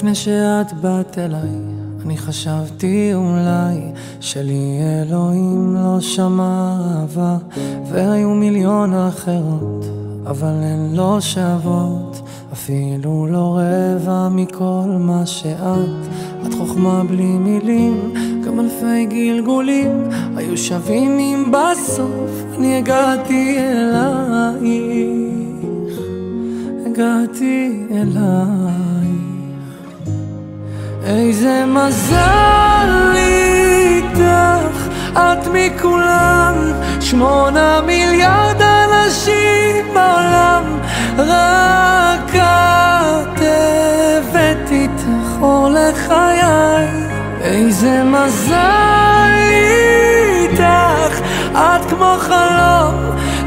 לפני שאת באת אליי, אני חשבתי אולי שלי אלוהים לא שמע אהבה, והיו מיליון אחרות, אבל הן לא שוות אפילו לא רבע מכל מה שאת. את חוכמה בלי מילים, גם אלפי גלגולים היו שווים אם בסוף אני הגעתי אלייך, הגעתי אלייך. איזה מזל איתך, את מכולם, 8 מיליארד אנשים בעולם, רק את הבאת איתך אור לחיי. איזה מזל איתך, את כמו חלום,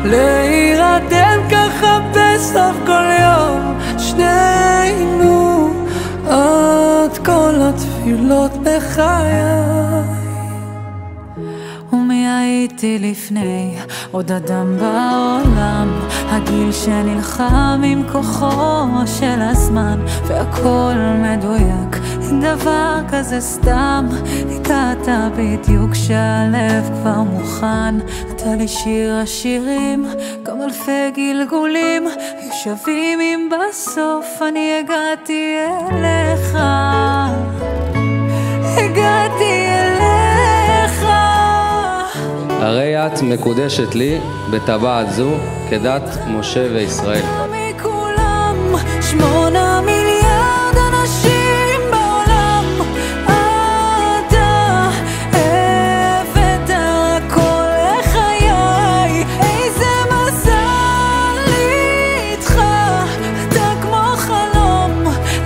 להירדם ככה בסוף כל יום, שנינו את כל התפילות בחיי. ומי הייתי לפני? עוד אדם בעולם, הגיל שנלחם עם כוחו של הזמן, והכל מדויק, אין דבר כזה סתם. הגעת בדיוק כשהלב כבר מוכן. אתה לי שיר השירים, גם אלפי גלגולים היו שווים אם בסוף אני הגעתי אליך, הגעתי אליך. הרי את מקודשת לי בטבעת זו כדת משה וישראל. מכולם 8 מיליארד אנשים בעולם, אתה הבאת הכל לחיי. איזה מזל איתך, אתה כמו חלום,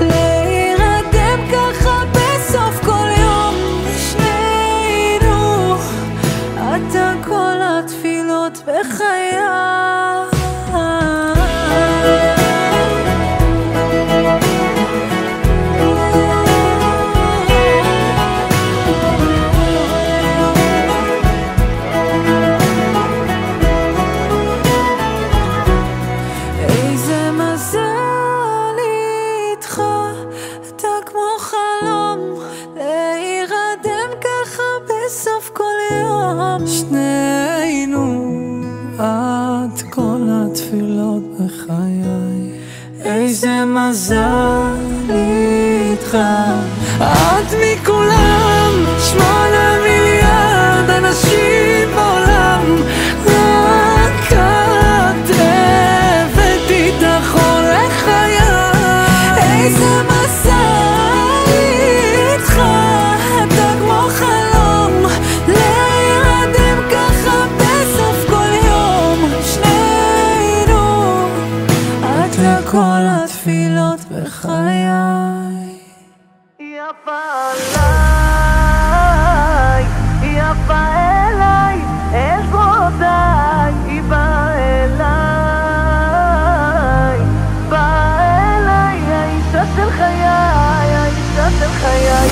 להירדם ככה בסוף כל יום, שנינו אתה כל התפילות בחיי. איזה מזל איתך, אתה כמו חלום, להירדם ככה בסוף כל יום, שנינו את כל התפילות בחיי. איזה מזל איתך, את מכולם, 8 מיליארד אנשים בעולם, רק את הבאת איתך אור לחיי. איזה מזל איתך, אתה כמו חלום, להירדם ככה בסוף כל יום, שנינו את לכל התפילות בחיי. יפה עליי, יפה אליי, אל זרועותיי, היא באה אליי, באה אליי, האישה של חיי, האישה של חיי.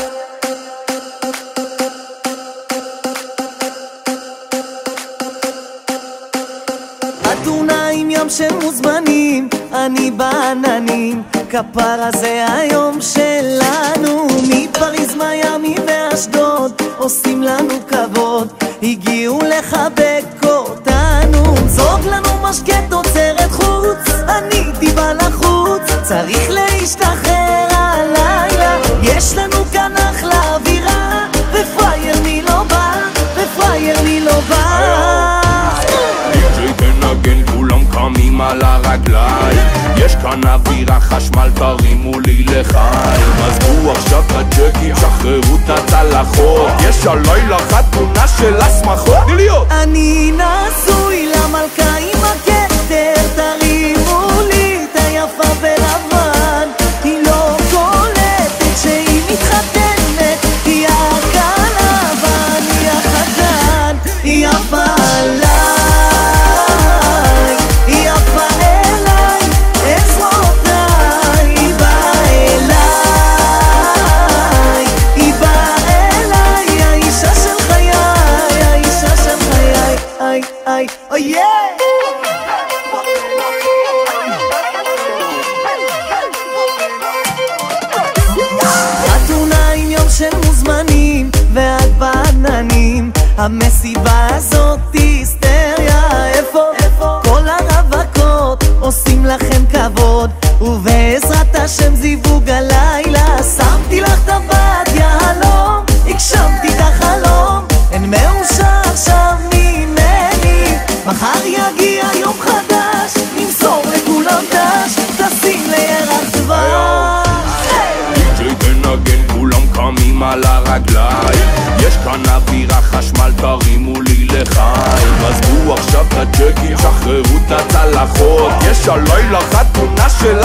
אתונה עם ים של מוזמנים, אני בעננים, כפרה זה היום שלנו. מפריז, מיאמי ואשדוד עושים לנו כבוד, הגיעו לחבק אותנו. זוג לנו משקה תוצרת חוץ, אני דיבה לחוץ, צריך להשתחרר הלילה. יש לנו כאן אחלה אווירה, ופרייר מי לא בא, ופרייר מי לא בא. תנגן, כולם קמים על הרגליים, יש כאן אווירה, חשמל, תרימו לי לחיים. עזבו עכשיו הג'קים, שחררו את הצלחות, יש הלילה חתונה של השמחות. אני נשוי למלכה עם הכתר, תרימו לי את היפה בלבן. היא לא קולטת שהיא מתחתנת, היא הכלה ואני החתן. היא יפה עליי, היא יפה אליי, אל זרועותיי, היא באה אליי, היא באה אליי, האישה של חיי, האישה של חיי. איי איי אוי המסיבה הזאת היסטריה. איפה כל הרווקות עושים לכם כבוד, ובעזרת השם זיווג הלילה. שמתי לך טבעת יהלום, הגשמתי את החלום, אין מאושר עכשיו ממני. מחר יגיע יום חדש, נמסור לכולם דש, תשים לירח דבש. די.ג'יי תנגן, כולם קמים על הרגליים, יש כאן אווירה חשמל, תרימו לי לחיים. עזבו עכשיו את הג'קים, שחררו את הצלחות, יש הלילה חתונה של